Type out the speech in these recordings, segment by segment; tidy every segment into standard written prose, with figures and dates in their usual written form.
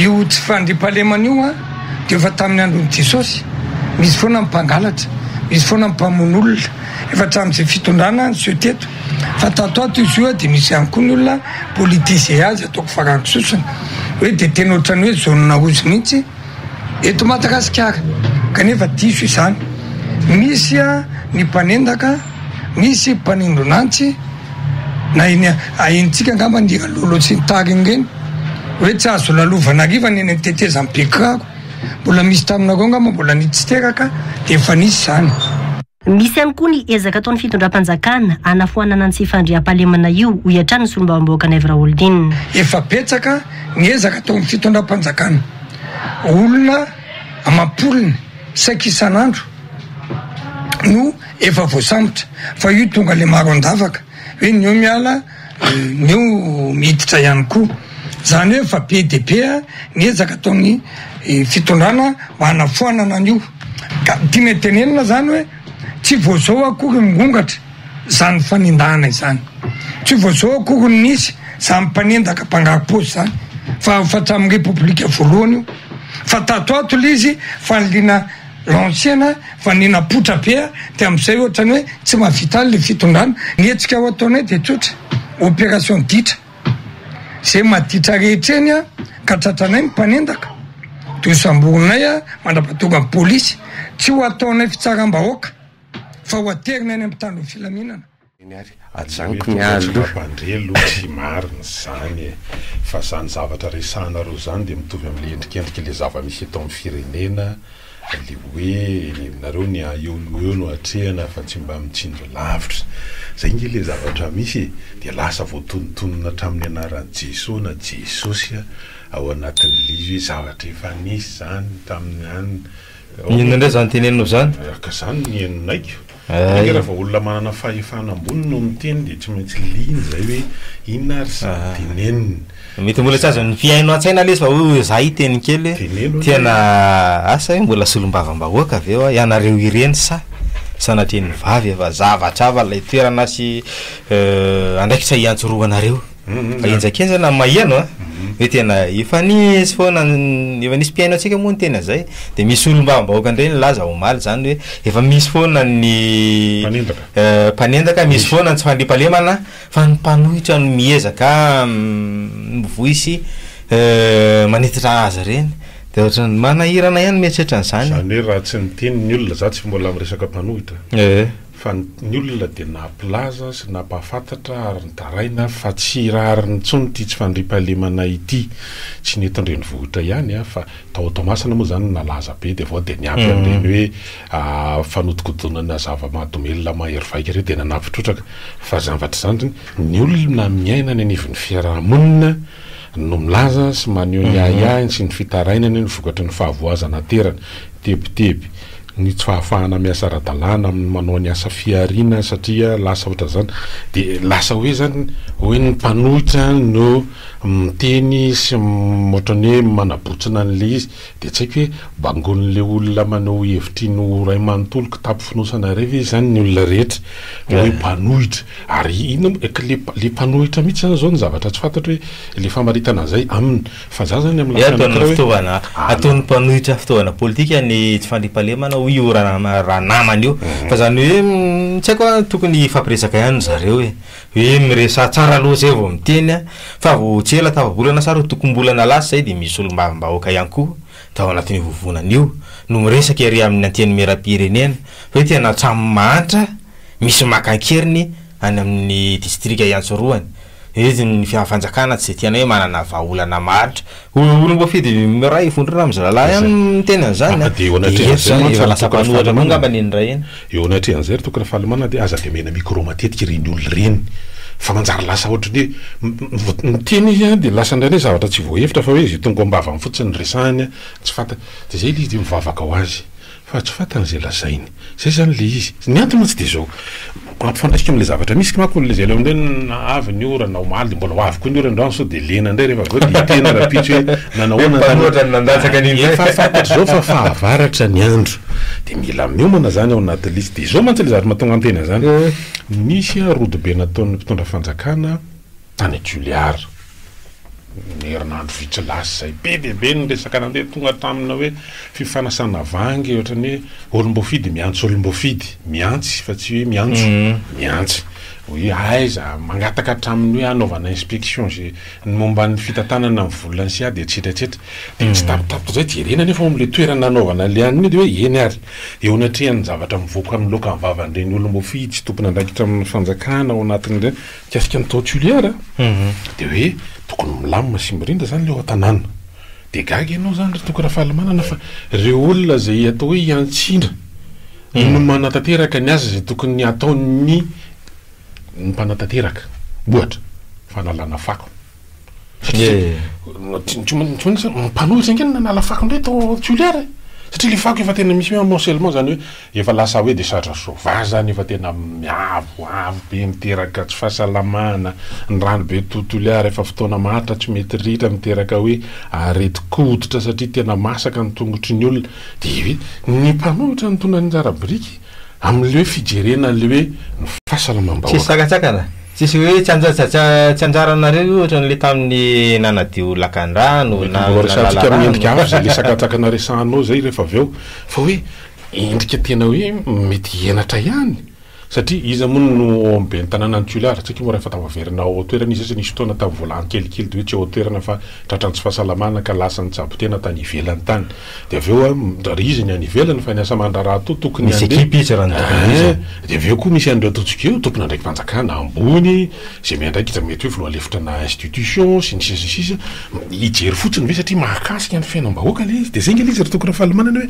io tsy fandripalemana io a dia efa tamin'ny androny Jesosy misy foana mpangalatra misy foana mpamon'olona efa tamin'izay fitondrana sy eo teto fa tatoato izy io a dia misy ihany koa ny olona politisé azy ataoko farako sosona hoe dia tena ohatrany hoe zonina ozy mihitsy eto Madagasikara kanefa diso izany misy a ny mpanendaka misy mpanindronantsy na iny ahintsika angamba ny lolo sy ntariny reny hoe tsy azo lalovana riva ny eny tetezany bekirako mbola misy taminareo ngamba mbola nitsiteraka dia efa nisy izany. Misy ihany koa ny ezaka ataon'ny fitondram-panjakana anafoanana ny tsy fandriam-pahalemana io ho iatrany ny solombavambahoaka ny Evra Holding. Efa betsaka ny ezaka ataon'ny fitondram-panjakana olona amam-polony saika isan'andro no efa voasambotra fa io tonga le maro andavaka hoe ny eo miala ny eo miditra ihany koa zany hoe fa be dia be ny ezaka ataon'ny fitondrana mba hanafoanana an'io ka tiana tenenina zany hoe tsy voazao akory mingongatra zany fanindahana izany tsy voazao akory nisy zany mpanendaka mpangaro-paozy zany fa hatramin'ny repoblika voalohany io fa tatoato lizy faniliana l'ancienne fanina potra be dia amin'izay ohatrany hoe tsy mahavita le fitondrana ny hetsika ao ataonay dia tsotra opération ditra zay maditra rehetra eny a ka tratranay mpanendaka dia samborinay a mandrapatonga ny polisy tsy ho ataonay fitsaram-bahoaka fa ho aterinay any amin'ny tany filaminana ajaniko mialopandrelo tsy marina zany fa zany zavatra resanareo zany dia mitovy amin'ny endrikendrika le zava-misy eto amin'ny firenena le hoe nareo ny eo no atrehana fa tsy mba mitsinjo lavitra zay nge le zavatra misy dia lasa voatonontonona hatramin'ny anaran'i Jesosy na Jesosy ao anatin'ny lizy hoe zavatra efa nisy zany tamin'ny any inona indray zany tenenino zany ka zany ny eninaiko raha olona manana fahefana ambony no miteny dia tsy maintsy liny zay hoe inona ary sa teneniny mety mbola tsy azo ny fiaino an-tsaina lesy fa hoe zay teny kely tena asa hoe mbola solombavambahoaka avy eo ianareo ireny sa sanatren'ny vavy efa zavatra ava lay toerana sy andraikitra iantsoroanareo fa enjakenzana maheno hoe tena efa nisy foana efa nisy mpiaino antsika moa ny tena zay dia misy olombavambahoaka indray ny laza omaly zany hoe efa misy foana ny mpanendaka misy foana ny tsy fandriam-pahalemana fa ny mpanohitra no miezaka mivoisy manetitra azy reny dia ohatra ny manahirana ihany mieritreritra n'izany zany hoe raha tsy niteny ny olona za tsy mbola miresaka mpanohitra fa ny olona dia naplaza sy napahafantatra ary nitaraina fa tsy raha nitsony ty tsy fandriam-pahalemana ity tsy netondreny vohitra ihany fa tao Tomasana moa zany nalaza be dia vao dia niavy amin'ireny hoe fanodikodonana zava-mahadomelona mahery vaika ireo dia nanavitrotraka fa zavatra zany ny olona miaina ny anivon'ny fiarahamonina no milaza sy maneho ny ahihahiny sy ny fitarainany ny vokatry ny fahavoazana terana tebiteby ny tsy fahafahana miasa ara-dalàna amin'ny manao ny asa fiarina satria lasa ohatra zany dia lasa hoe zany hoe ny mpanohitra no miteny sy ohatrany hoe manabotsina n'le izy dia tsy haiko hoe bangon'le olona manao hevitry no ray manontolo kitapo finosana reva izy zany ny olona rehetra hoe mpanohitra ary ino le mpanohitra mihitsy zany zao ny zavatra tsy fantatra hoe le famaritana zay aminy fa za zany amin'ny fitaovana ataon'ny mpanohitra fitaovana politika ny tsy fandriam-pahalemana io raha namany io fa zany hoe tsy haiko tokony fampiresaka ihany zareo hoe miresa tsara aloha zay vao miteny fa vao tsy ela tavabolana sara tokom-bolana lasa zay dia misy olombavambahoaka ihany koa tao anatin'ny vovonan'io no miresaka ery amin'ny anteny meram-pirenena hoe tena tsamo mantra misy makan-keriny any amin'ny distrika iantsoroany ny fihafanjakana tsy tiana hoe manana vahaolana maritra olo mbo fidy ray fondrona am'zalalahy any tena zany dia lasa mpanohatra moa ngamba nendray eny eo anatrehan'izay ry tokony fahalemana dia aza dia mena micro matetika ireny olona reny fa manjary lasa ohatrany hoe miteny izy dia lasa indray zavatra tsy voahevitra fa hoe izy tonga mbavany fotsiny ny resahany tsy fanta dia zay izy dia mivavaka ho azy fa tsy fantan'izay lazainy zay zany le izy ny antony tsy dia zao ampifandraisika amin'le zavatra misy manko le zay le amin'ireny avy ny orana omaly mbola ho avy koa ny orana androany so dia lena indray rehefa avy dia tena rapitry hoe nanahoana fantatra zao fa fahavaratra ny andro dia mila miomana zany ao anaty lisy dia zao mantsy le zavatra mahatonga antena zany nisy rody be nataon'ny mpitondra fanjakana tany Juliara herinandro vitsy lasy zay be deaibe ny resaka nandeha tonga tamina hoe fifanasana vangy ohatrany hoe olom-bofidy miantso olom-bofidy miantsy fa tsy hoe miantso miantsy hoe aiza mangataka hatraminy hoe anaovana inspection zay ny momba ny fitantanana ny volany sy ady etsetratsetra de tsy tapitapitra zay jerena nefa am'le toerana anaovana le aniny de hoe eny ary eo anatrehany zavatra mivoaka amin'ny loka ny vavan'ireny olom-bofidy sy tompony andraikitra amin'ny fanjakana ao anatin'ireny kasika ny tautulière de hoe tokony milamina sy mirindra zany le ao an-tanàna de gaga ianao zany ry tokony raha fahalamanana fa reo olona zay atao hoe iantsindra no manatanteraka ny asa zay tokony ataony ny mpanatanteraka ohatra fanalana fako mpanohitra angeny nanala fako ndray tao toliara satria le fako efa tena misy hoe amoncellement zany hoe efa lasa hoe desastre sauvage zany efa tena miavoavo be miteraka tsy fahasalamana ny rano be toliara efa fotoana mahatra tsy mety ritra miteraka hoe arety koditra satria tena masaka ny tongotry ny olona de ny mpanohitra ny tona ny njara-biriky am'le hoe fijerena le hoe ny fahasalamam-bahoaka. Tsy sakatsakana tsisy hoe tsy anjaranareo ohatra n'le tamin'ny nanadio lakan-drano na resatsika miendrika avy zay le sakatsakana resanao zay rehefa avy eo fa hoe endrika tena hoe mety enatra ihany satria izy moa no ambe ny tanàna ny toliara tsika moa rehefa tavaverina ao toerana izy nisy fotoana tavolany kelikely de hoe tsy ao toerana fa tratrany tsy fahasalamana ka lasa ny tsabo-tena tany ivelany tany de avy eo ry izy ny any ivelany fa ny asa mandraraha to tokony de avy eo koa misy an'ireo ataontsika eo tompony andraiky fanjakana ambony zay miandraikitra mety hoe voaloha lefitra na institution sy ny sisa ijery fotsiny ve satria mahakasika ny fiainam-bahoaka le izy de zay ngely izy ry tokony raha fahalamanana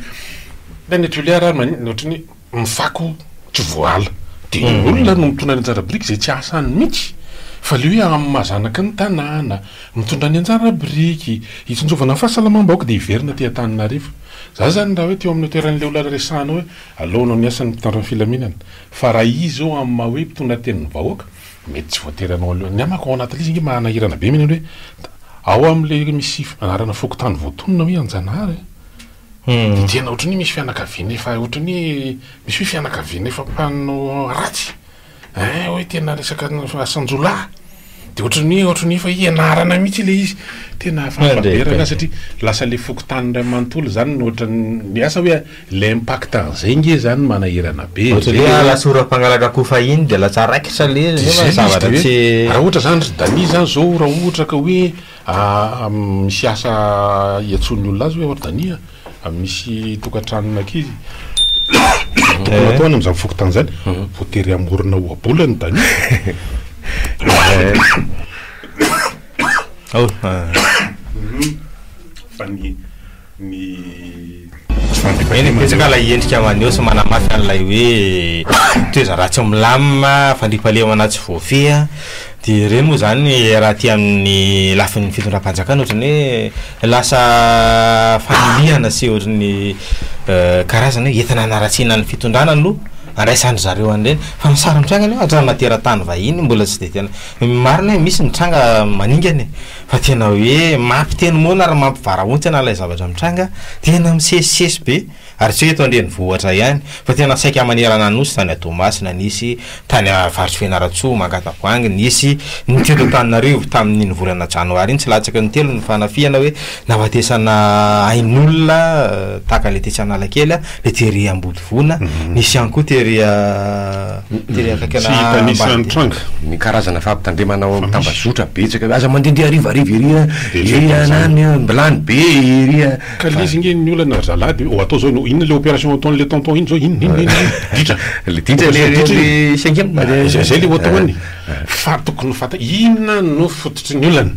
hoe ny toliara ohatrany mifako tsy voala de olona no mitondra ny anjara-biriky zay tsy asany mihitsy fa le hoe am'mahazanaka ny tanàna mitondra ny anjara-biriky hitsonjovana ny fahasalamam-bahoaka de hiverina ty Antananarivo za zany raha hoe teo amin'ny toeran'le olona resanao hoe alohanao ny asany mitandrina filaminana fa raha izy ao amin'ny maha hoe mpitondra tenin'ny vahoaka mety tsy voateranao aloha ny amako ao anatin'le izy nge mahanahirana be mihany hoe ao am'le misy anarana fokotany voatonona hoe Anjanahary de tena ohatrany misy fianakaviana efa ohatrany misy hoe fianakaviana efa mpano ratsy hoe tena resaka asanjolahy de ohatrany efa ianarana mihitsy le izy tena fahaberana satria lasa le fokotany ray manontolo zany ohatrany asa hoe le impact zay nge zany manahirana be lasora-pangalaka kofa iny de lasa raikitra le zavatra tsy raha ohatra zany ry Dany zany zao raha ohatra ka hoe misy asa iatsony olona azy hoe Dania misy tokantranonak'izy ataony am'izany fokotany zany voatery amorona oabola ny Dany fa ny etsaka la endrika maneo sy manamafy an'ilay hoe toeza ratsy milamina fandripalemana tsy voafeha de reny moa zany raha ty amin'ny lafin'ny fitondram-panjakana ohatrany hoe lasa familiana sy ohatrany karazana hoe entina anaratsiana ny fitondrana no andraisandry zareo an'ireny fa misara mitranga le atrany matera-tany vahiny mbola tsy de tena marina hoe misy mitranga maningany fa tena hoe mampiteny moana ary mampivarahontsy na lay zavatra mitranga tena misesisesy be ary tsy hoe eto andreny vohatra ihany fa tena saika manerana nosy tany a Tomasina nisy tany avaritry Fianaratsoa Makatapoangy nisy ny teto Antananarivo tamin'ny volana janoary iny tsy latsaka ny telo ny fanafiana hoe navatesana ain'olona tahaka le tetsy Analakely le tery Ambodivona nisy ihany koa tery akakana ny karazana fampitandremana ao tambazotra betsaka aza mandendea arivariva nany mbilany be iria ka le izy nge ny olana zalady atao zao inona le opération ataon'le tonton iny zao ditra le ditra le cinquième zay le atao any fa tokony fata inona no fototry ny olana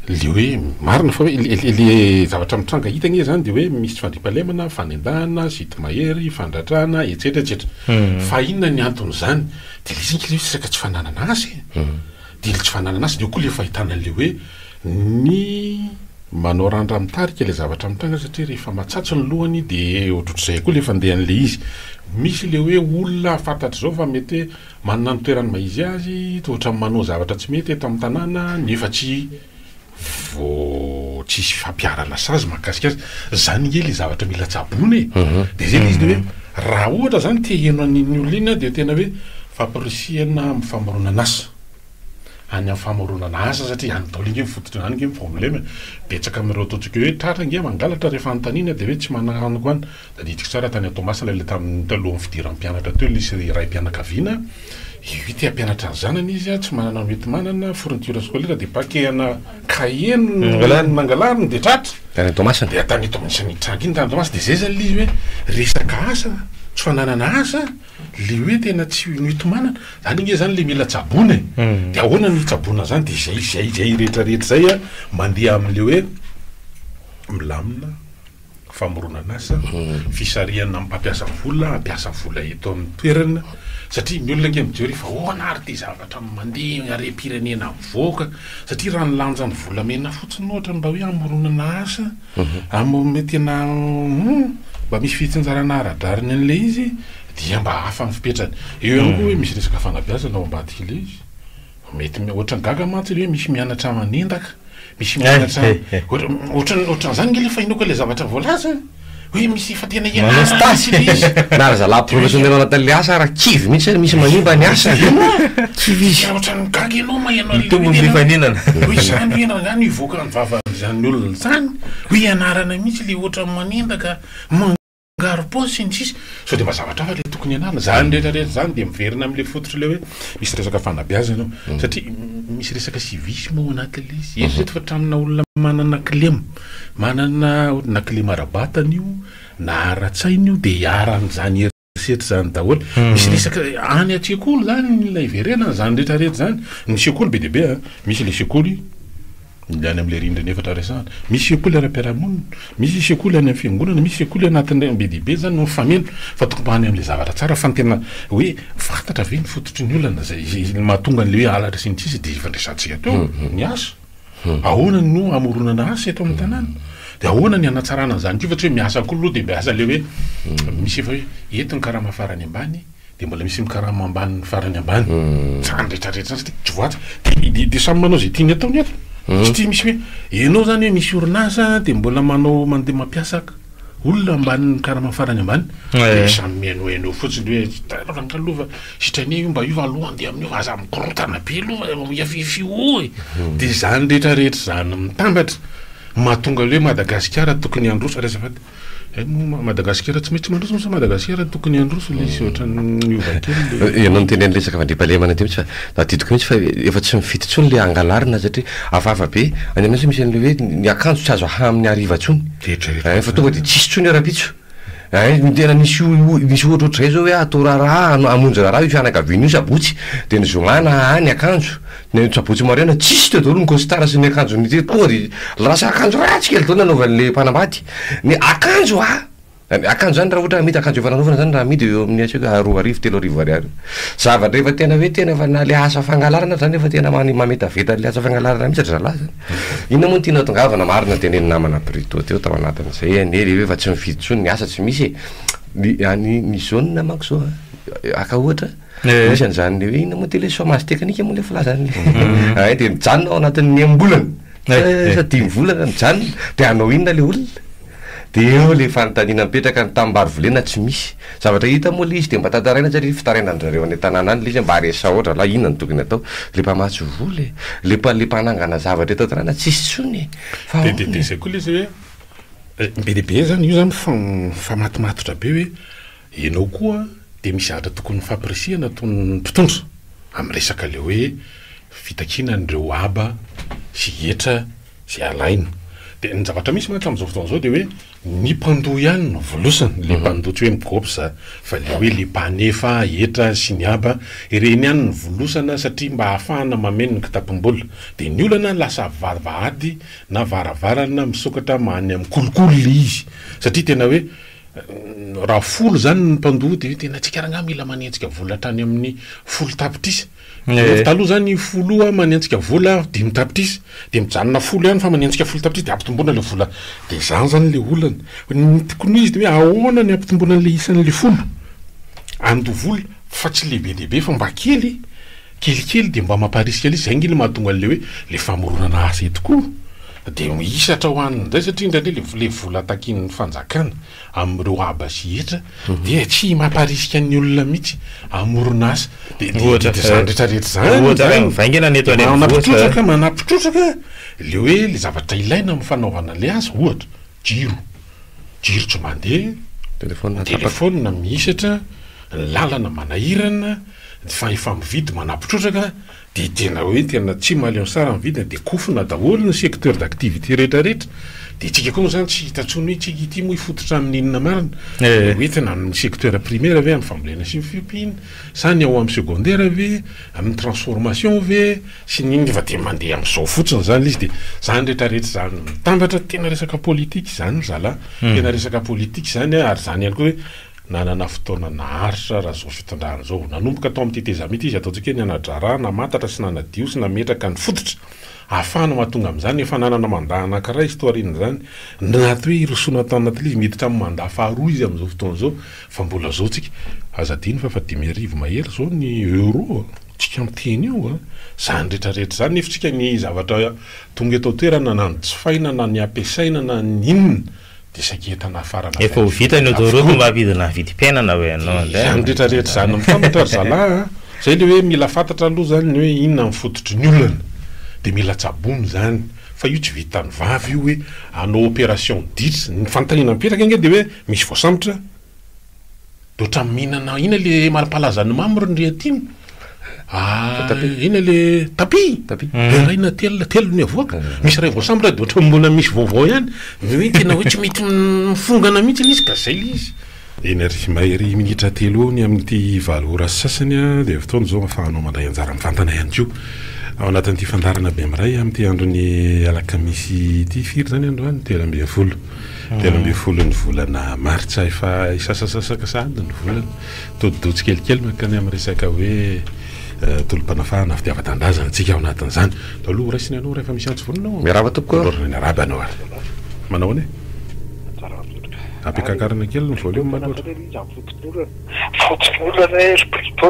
le hoe marina fa hoe le zavatra mitranga hita nge zany de hoe misy fandripalemana fanendahana sity mahery fandratrana etsetra etsetra fa inona ny antony zany de le izy nge saka tsy fananana azy de le tsy fananana azy de koa le fahitana le hoe ny manao randra mitarika le zavatra mitranga satria rehefa matsatso ny lohany de ohatrotr'izay koa le fandehan'le izy misy le hoe olona fantatry zao fa mety manana ny toerany maizy azy ohatra manao zavatra tsy mety eto amin'ny tanàna nefa tsy tsisy fampiarana sazy mahakasika azy zany nge le zavatra mila tsabony de zay le izy de hoe raha ohatra zany te heno an'iny olona ina de tena hoe fampirisiana amin'ny famoronana asa any amin'ny famoronana asa satria any daoly nge fototry any nge problème betsaka amin'ireo ataontsika hoe tratra nge mangalatra rehefa anontaniana dia hoe tsy manano koany da ditrika tsara tany Tomasina le tamin'ny talohan'ny fidiran'ny mpianatra teo lisy ray mpianakaviana io te ampianatra ny zanany izy a tsy manana mety manana fourniture scolaire dia pakehana cahier mangalariny dia tratra tany Tomasina dia tany Tomasina traka iny tany Tomasina dia zay zany izy hoe resaka asa tsy fananana asa le hoe tena tsy mitomanana zany nge zany le mila tsabona dia ahoana ny tsabona zany dia zay rehetrarehetra zay a mandeha amin'le hoe milamina famoronana asa fisariana mpampiasa vola ampiasa vola eto amin'ny toerana satria ny olona nge mijery fa hoanary ty zavatra mandeha are-pirenena mivoaka satria raha nilanja ny vola mena fotsiny ohatra mba hoe amoronana asa mety na mba misy fitsinjarana aradrariny an'le izy dia mba hafa mifipetrany eo ihany koa hoe misy resaka fanabeazana ao ambadika ile izy mety ohatra ny gaga mantsy le hoe misy mianatra manendaka misy mianatra ohatran'izany nge le fahinoko le zavatra voalaza hoe misy fa tena ianastasy le izy narazala professionnel anatin'le asa raha kivy mihitsy misy manimba ny asa kivy izy ohatran'ny gaga ianao mahianao tomony faninana hoe zany hoenana zany ivoaka ny vavan'izany olona zany hoe ianarana mihitsy le ohatra manendaka mangarom-paosy ny sisy so dia mba zavatra hafa le tokony ianarana zany rehetrarehetra zany dia miverina amin'le fototry le hoe misy resaka fanabeazana satria misy resaka civisme ao anatin'le izy eto fa tramina olona manana clem manana na clem arabatana io na ara-tsaina io dia hiaran'izany eritreritry zany daholo misy resaka any an-tsekoly zany ilay iverenana zany rehetrarehetra zany ny sekoly be deaibe a misy le sekoly any amin'le rindrina efatra resahana misy sekoly ara-piarahamonina misy sekoly any amin'ny fiangonana misy sekoly anatin'ny be deaibe zany no fameno fa tokony any amin'le zavatra tsara fa ny tena hoe fantatra ve ny fototry ny olana zay mahatonga an'le hoe alatra sy ny tsisy dia ifandraisantsika teo ny asa ahoana no amoronana asa eto amin'ny tanàna dia ahoana ny anatsarana an'izany io fa tsy hoe miasa koa loha dia miasa le hoe misy efa hoe eto ny karama farany ambany dia mbola misy mikarama ambany farany ambany tsany rehetrarehetra zany satria tsy voatra dia samy manao zay tiany ataony eto satria misy hoe ianao zany hoe misy orinasa dia mbola manao mandeha mampiasaka olona ambany karama farany ambany samy miainohainao fotsiny hoe rankalova sitrania io mba io aloha andeha amin'io aza mikorotana be aloha iafifio e dia zany rehetrarehetra zany mitambatra mahatonga le hoe Madagasikara tokony androso rehefa Madagasikara tsy maintsy mandroso mosa Madagasikara tokony androso le izy ohatran'ny ovakely ianao niteneny resaka fandriampahalemana ty mihitsy fa titiko mihitsy fa efa tsy mifidy tsony le angalarina satria hafahafa be any amin'azy misy an'le hoe ny akanjo tsy azo aha amin'ny ariva tsony fa tonga dia tsisy tsony ara-pitso tena misy ohatrohatra zay zao hoe atao raharaha amonjy raharaha io fianakaviana io sabotsy dia ny zomana any akanjo ny sabotsy mariana tsisy teo daholo ny costara sy ny akanjo ny tonga dia lasa akanjo ratsy kely dao nanaovan'le mpanambady ny akanjo akanjo zany raha ohatra mity akanjo efa nanaovana zany raha amidy eo amin'ny atsika 2 ariary zavatra efa tena hoe tena efa na le asa fangalarana zany efa tena mametaveta le asa fangalarana mihitsy ry zalahy zany inona moa ny tiana tongavana marina teneny namana brito teo tao anatin'izay ane le hoe efa tsy mifidy tsony ny asa tsy misy ny jaune manko zao aka ohatra misy an'izany le hoe inona moa ty le chômage technique moa le filazany le dia mijanona ao anatin'ny ambolana sa 10 volana mijanona dia anao inona le olona dia eo le fanontaniana mipetraka ny tambary volena tsy misy zavatra hita moa le izy dia mba tantaraina satria fitarainan'zareo any tanàna any le izy mba aresa ohatra la inona ny tokony atao le mpamatsy voly le mpanangana zavatra eto tanàna tsisy tsony dia zay koa le izy hoe be deaibe zany io zany famatomatotra be hoe ianao koa dia misy zavatra tokony fampirisihana tony mpitondra amin'ny resaka le hoe fitakina n'ireo aba sy etra sy alaina dia ny zavatra misy mantsy amin'izao fotoana zao dia hoe ny mpandoha ihany no volosana le mpandoha tsy hoe migopsa fa le hoe le mpanefa etra sy ny aba ireny ihany ny volosana satria mba hahafahana mameno ny kitapom-bola dia ny olana lasa vavahady na varavarana misokatra mahany amin'ny kolokolo le izy satria tena hoe raha folo zany ny mpandoha dia tena tsikaranga mila manentsika vola hatrany amin'ny 10 tapitrisa taloha zany foloa manentsika vola 10 tapitrisa dia mijanona folo ihany fa manentsika 10 tapitrisa dia ampitombona le vola dia zany zany le olana ny tokony izy dia hoe ahoana ny ampitombona le isan'le folo andovola fa tsy lehibe dehibe fa mba kelikely dia mba mamparisika le izy zay nge le mahatonga an'le hoe le famoronana asa tokoa dia misatra ho aniny zay satria indraindray le vola takin'ny fanjakana amin'ireo abasihetra dia tsy mamparisika ny olona mihitsy amoronasa zany rehetrarehetra zanynapitrotraka manapitrotraka le hoe le zavatra ilaina amin'ny fanaovana le azy ohatra jiro tsy mandeha telefôna misatra ny lalana manahirana fa efa mividy manapitrotraka dia tena hoe tena tsy maleo sara mividina dia kofina daholo ny secteur d'activité rehetrarehetra dia tsika koa zany tsy hitantsony hoe tsika ity moa ifototra amin'ny inona marina hoe tena amin'ny secteur primaire ve amin'ny fambolena sy fiompiana sany ao amin'ny secondaire ve amin'ny transformation ve sy niny fa dia mandeha amin'izao fotsiny zany izy dia zany rehetrarehetra zany mitambatra tena resaka politika zany zala tena resaka politika zany ary zany ihany koa hoe nanana fotoana naharitra raha zao fitondrahana zao nanomboka atao amin'ny tetezamity izy ataontsika hoe nianadrara namatatra sy nanadio sy nametraka ny fototra ahafahana mahatonga amin'izany efa nanana mandaha anankiray historiana zany nato hoe irosona atao anaty izy miditra amin'ny mandaha faharoa izy amin'izao fotoana zao fa mbola zao tsika azadiny fa 5,000 mahery zao ny euro tsika miteny io zany rehetrarehetra zany nefitsika ny zavatra tonga eto toerana na ny tsofaina na ny ampiasaina na ny inona saketana farana efa ho vitany autoroute mahavidina vidim-piainana hoe anao zany rehetrarehetra zany mifantatra ry zalahy zay le hoe mila fantatra aloha zany ny hoe inona mifototry ny olana dia mila tsabony zany fa io tsy vitany vavy io hoe anao opération ditra ny fantaniana mipetraka inge dia hoe misy voasambotra dia ohatra mihinana ina le malapalazany mamry ny rehatiny ina le tapis raina telo ny avoaka misy ray voasambotra dia ohatra mbola misy vaovao ihany hoe tena hoe tsy mety mifongana mihitsy izy ka zay le izy enery mahery minitra telo ny amin'ity 7 ora sasany dia fotoana zao afahanao mandray anjara mivantana ihany koa ao anatin'ity fandarana be miray amin'ity androny alakamisy ity firy zany androany 13 ny volana martsa efa isasasasaka sady ny volana todidotsy kelikely makany amin'ny resaka hoe tolom-panafahana fitiava-tandrazana antsika ao anatin'izany aloha raisiny anao rehefa misy antsy vonanao miaraba tokoa araby anao ary manao ane ampikakarana kely ny volume maloatra foton'olana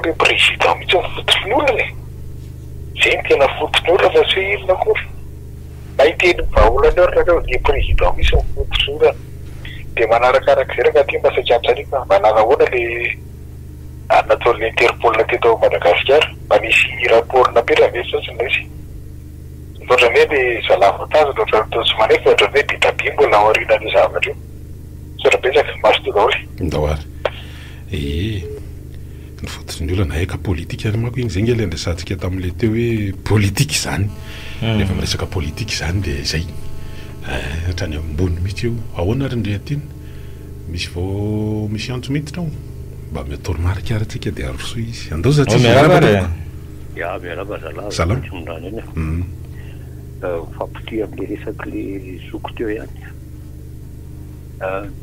le président mihitsy foton'olana zay tena foton'olana sy inona koa mahiteny vaolana eo le président misy foton'olana dia manarakarak' zay raha ty mba sakiamtsarika manarahoana le anatao l'interpol teto Madagasikara mba misy rapport napetraka sasiny izy loatra hoe le zalavantazy loatra tsy manefa ohatran'ny hoe bitabi mbola ao aorianan'io zavatra io sorabetsaka maso daholo ndao ary ny fototsy ny olana haika politika any manko iny zay nge le andrasantsika tamin'le teo hoe politika zany rehefa miresaka politika zany dia zay hatrany ambony mihitsy io ahoana ary ndrehatiny misy vao misy antso miditra ao mba miatoromarika ary atsika dia aroso izy andao za tsy miaraba salam fampity amin'le resaky le zoko teo ihany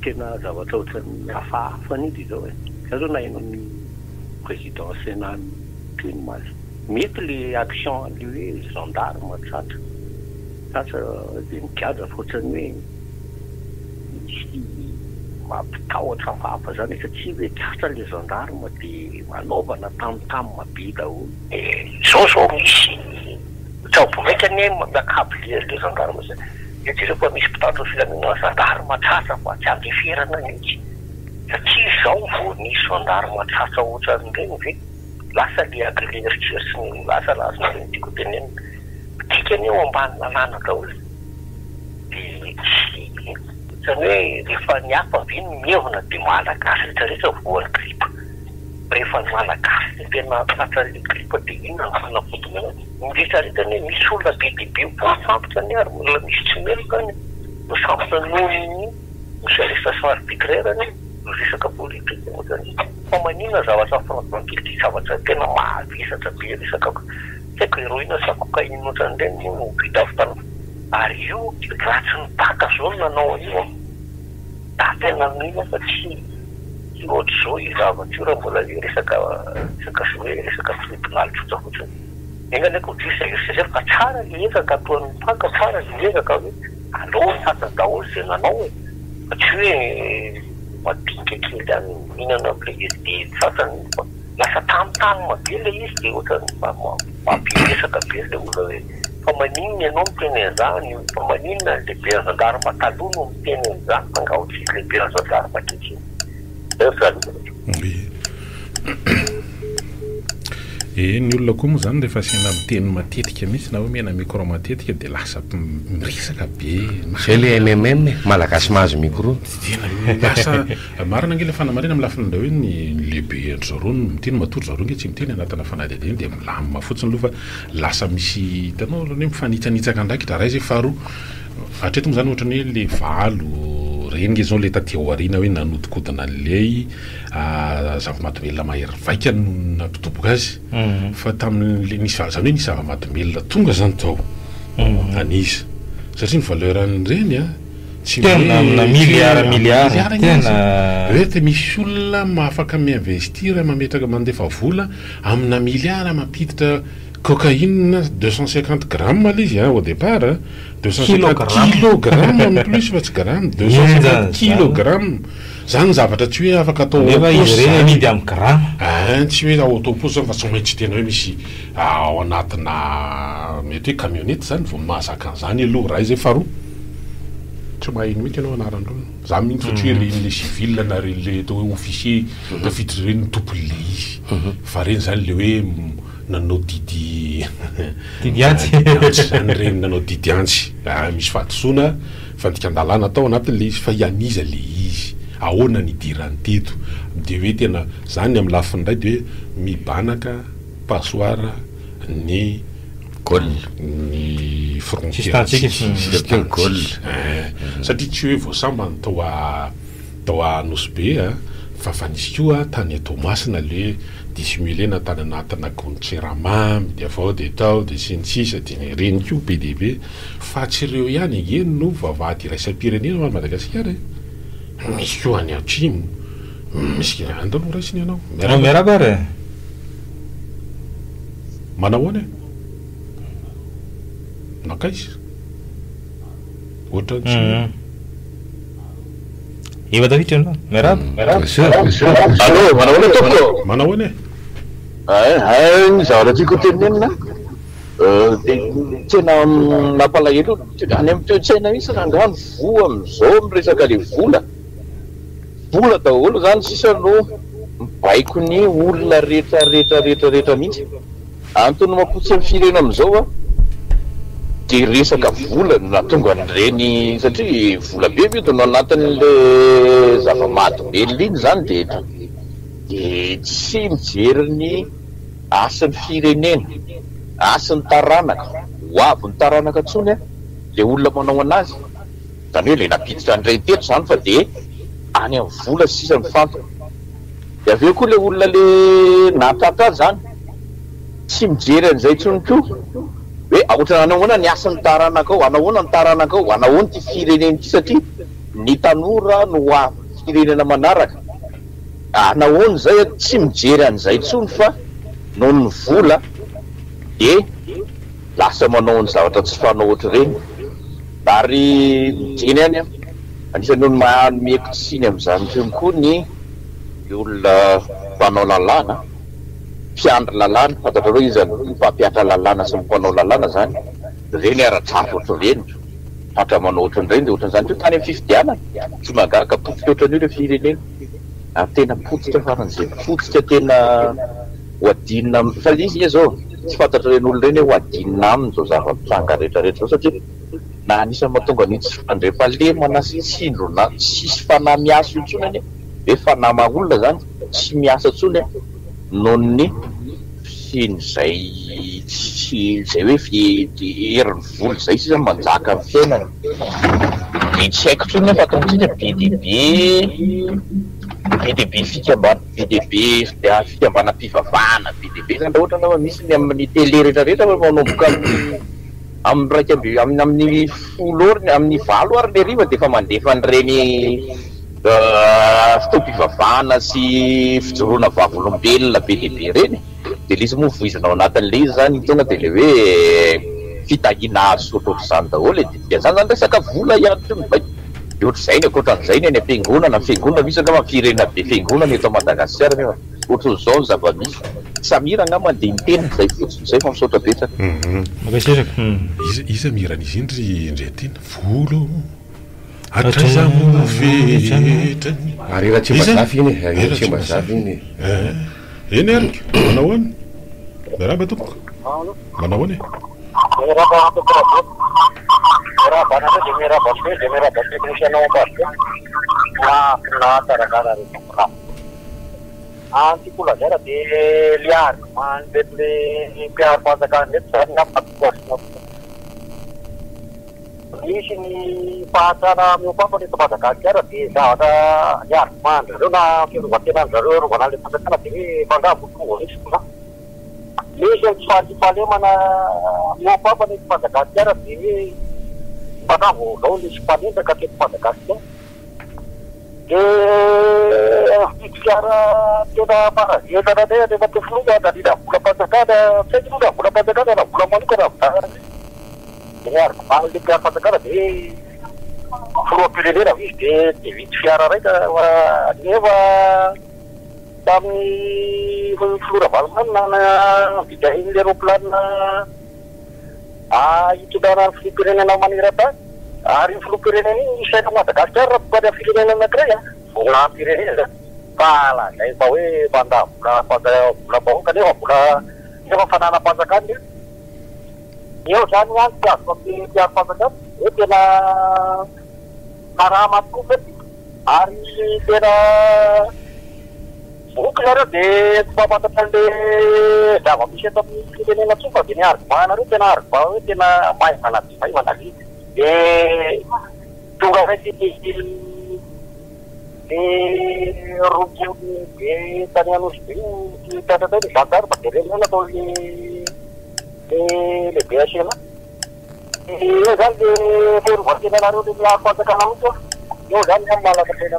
tena zavatra ohatran'ny hafahafany izy zao za zao nahaino ny président sénat teny mazy mety le action le hoe gendarme tratra dia migaja fotrany hoe misy mampitahotra hafahafa zany satria hoe tratra le gendarme dia manaovana tamotamo be daholo zao misy tsaobomaika ny miakabile le gendarme zay dia fa misy mpitandro filaminana gendarme tratra fa tsy andeferana mihitsy satria zao vo ny gendarme tratra ohatran'ireny ve lasa le agrileritrersy ny lasa lazana tiako teneny tikany eo ambany lalàna daholo dia tsy ohatrany hoe rehefa ny hafa ve ny mievina dia malagasy rehetrarehetra voany gripa rehefa ny malagasy ny tena tratra le gripa dia inona ny fanafotona miretrarehetra ny misy olona be dehibe misambotra ny ary olona misy tsy meloka ny misambotra nohony miseresa arbitrairany resaka politika ohatrany fa manina zavatra frontmantility zavatra tena mahavesatra be resaka saiko heroina sakokaina ohatran'ireny no vidavitana ary io ratsy ny baka zao nanao io da tena mihina fa tsy ohatry zao izavatra io raha mbola le resaka tribunal tsotra fotsiny engany ako disa fa tsara le ezaka atoan'ny baka tsara le ezaka hoe aloha sasa daholo zay nanao fa tsy hoe madinika kely any mihinana am'le de sasany lasa tamotamo mabe le izy dia ohatrany mampiresaka be le olona hoe fa maninona ianao miteny an'izany fa maninona lehibe azadary mataloha no miteny an'izany fa nga ohatry lehibe azadary maketriny ny olona koa moa zany rehefa asiana miteny matetika mihitsy na hoe mena micro matetika dia lasa miresaka be zay le MMM malagasy mahazo micro lasa marina nge le fanamarina amin'ny lafiny hoe ny lehibe zareo miteny matory zareo nge tsy miteny anatina fanadihadihana dia milamina fotsiny aloha fa lasa misy hitanao hoe mifanitsanitsaka ndraikitra ray zay faharoa hatreto moa zany ohatrany hoe le valo reny nge zao le taty aoriana hoe nanodikodina an'lay zava-mahadomelona mahery vaika nampitoboka azy fa tamin'le nisy zany hoe nisy zava-mahadomelona tonga zany tao anisa satria ny valeuran'ireny a tsy tena milliard tena hoe te misy olona mahafaka miinvestira mametraka mandefa vola amina milliard mampiditra cocaïne 250 grammes izy au départ 250 kilogramme en plus fa tsy gramme 250 kilogramme zany zavatra tsy hoe afaka atao izy reny amidy amin'ny gramme tsy hoe atao posy fa tsy maintsy tena hoe misy ao anatina mety hoe camionnette zany vao mahazaka an'izany aloha raha zay faharoa tsy mahino mihitsy ianao anaran'olo za mihitsy ohatry hoe reny le civil na reny le atao hoe officier tafiditra reny tompony le izy fa reny zany le hoe nanao didy antsy zany reny nanao didy antsy misy fahadisoana fandikan-dalàna atao anatin'le izy fa ianiza le izy ahoana ny idirany teto de hoe tena zany amin'ny lafiny indray de hoe mibanaka passoir ny gol ny frontière système gol satria tsy hoe voasamba ny tao anosy be fa nisy koa tany Tomasina le dissimulé na tany anatina gontsiramamy de avao de tao de sinsisa de reny koa be de be fa tsy ireo ihany eny no vavahady iraisam-pirenena Madagasikara misy koa any atrimo misy andalo raisiny ianao miarabara manao any nakaizy ohatra tsy efa tafiditra ianao allo manao any tompoko manao any ny zavatra tiako tenenina de tsena nampalahelo any amin'ny toe-tsaina misy rangano voa am'izao miresaka le vola daholo zany sisa no mibaiko ny olona rehetra mihitsy antony mapotsy amin'ny firena am'izao a de resaka vola natonga an'ireny satria vola be mety no anatin'le zava-mahadomelona iny zany de tsy mijery ny asan'ny firenena asan'ny taranaka hoavy ny taranaka ntsony a le olona manao anazy zany hoe le napiditra an'ireny teto zany fa de any amin'ny vola sisa ny fantoko de aveo koa le olona le natata zany tsy mijery an'izay ntsony koa hoe ahoatra anahoana ny asan'ny taranaka ao anahoana ny taranaka ao anahoana ty firenena ty satria ny tanora no hoavy firenena manaraka anahoana zay tsy mijery an'izay ntsony fa noho ny vola de lasa manao ny zavatra tsy fanao ohatry reny ary mijeny any a anisan'ny olo meko tsiny am'izany teo koa ny olona mpanao lalàna mpiandry lalàna fantatrareo izy mpampiatra lalàna sy mpanao lalàna zany reny aratrafo ohatry reny hatra manao ohatran'ireny de ohatran'izany teo tany amin'ny fifidianana tsy magaga potsika ohatran'io le firenena ary tena potsika faran'izay potsika tena hoadinina fa izy zao tsy fantatra reny olo reny hoe hoadinina aminy zao zava-mitranga rehetrarehetra zao satria na anisany mahatonga ny tsy fandrefalemana sy tsindro na tsisy fanahy miasa io ntsony any hoe fanahy maha-olona zany tsy miasa ntsony a noho ny fisin'izay zay hoe herin'ny voly zay sisa manjaka amin'ny fiainana de tsy haiko ntsony nefa ataontsika BDB fikambanam-pivavahana BDB zany ohatra na misy ny amin'ny télé rehetrarehetra fa manomboka amin'ny raika amin'ny folo oriny amin'ny valo ary le riva de efa mandefa an'ireny fitaom-pivavahana sy fijoroana vavolombelona BDB reny de le izy moa voizina ao anatin'le izy zany tonga de le hoe fitahina azo ohatr'izany daholo de zany resaka vola ihany to mibaiko de ohatr'izay ny akoatran'izay ny any am-piangonana misy anga mafirena be fiangonana eto Madagasikara nefa ohatr'izao ny zava-misy Samira angamba dia miteny zay fa misaotra betsaka. Iza mirana izy indry tena volo atrazamovetrany ary raha tsy mba zafy iny tsy mba zafy iny eny arika manao any miaraba tompoko manao any antikolazaira dia liary mandeto le mpiara-panjakana nety zany nampatikoasina misy ny fahatsara miopapa neto Madagasikara dia zavatra liary mandry reo na firovatenany zareo rovana le fanjakana dia hoe fangavo tonga misy koa misy ny fahatsipalemana miopapa neto Madagasikara dia hoe fangavo zao nisy mpanendaka teto Madagasikara fiara tena marazetana ne rehefa tefinoga dalina vola panjakana saky noga vola panjakana na vola manokana vidana ny arikovaly le mpiara-panjakana dia firoam-pirenena izy dia vity fiara raika nefa tamin'ny filoravalomany na vidahin'le aeroplanina hitondrana ny filopirenena maneran-tany ary filopirenena iny isaina Madagasikara raha mpivady amin'ny firenena anankiray volampirenena fa lazay fa hoe manda vola bahoaka nefa fananam-panjakana eo zany any piazoko amin'ny mpiara-panjakana hoe tena karama tokoa ary tena voky nareo dia tsy mampantatra an'le zava-misy eto amin'ny firenena tsoa fa dia ny arigobahana reo tena arigobah hoe tena mahay manadivay manality dia tonga raiky rokeony be tany anosy be tatratay ny zantary fa dia reny natao lehibe asena eo zany dia ferovatenanareo le miaro-panjakana mihitsy eo zany ny malakatena